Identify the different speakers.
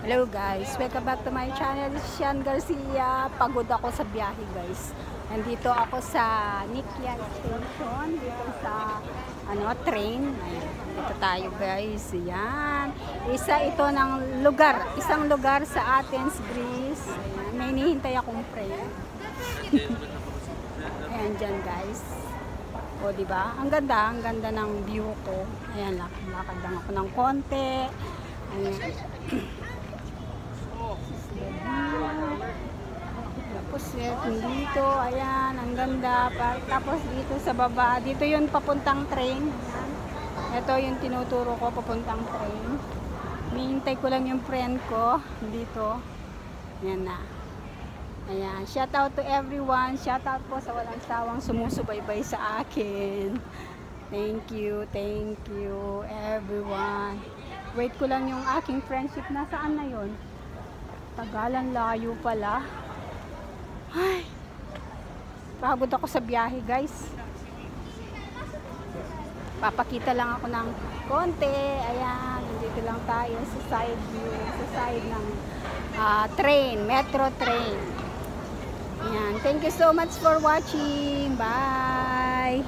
Speaker 1: Hello guys, welcome back to my channel. This is Sian Garcia. Pagod ako sa biyahe guys. Nandito ako sa Nikya Station, dito sa train. Ayan, dito tayo guys. Yan. Isang lugar sa Athens, Greece. Ayan, may hinihintay akong friend. Ayan dyan guys. O diba? Ang ganda ng view ko. Ayan, lakad lang ako ng konti. Ayan. Tapos dito, ayan, ang ganda. Tapos dito sa baba, dito yung papuntang train. Ayan. Ito yung tinuturo ko, papuntang train. Hinihintay ko lang yung friend ko dito. Ayan na. Ayan, shout out to everyone. Shout out po sa walang sawang sumusubaybay sa akin. Thank you everyone. Wait ko lang yung aking friendship. Nasaan na yon? Tagalan, layo pala. Ay, pagod ako sa biyahe guys. Papakita lang ako ng konti. Ayan, dito lang tayo sa side view, sa side ng train, metro train. Ayan, thank you so much for watching. Bye!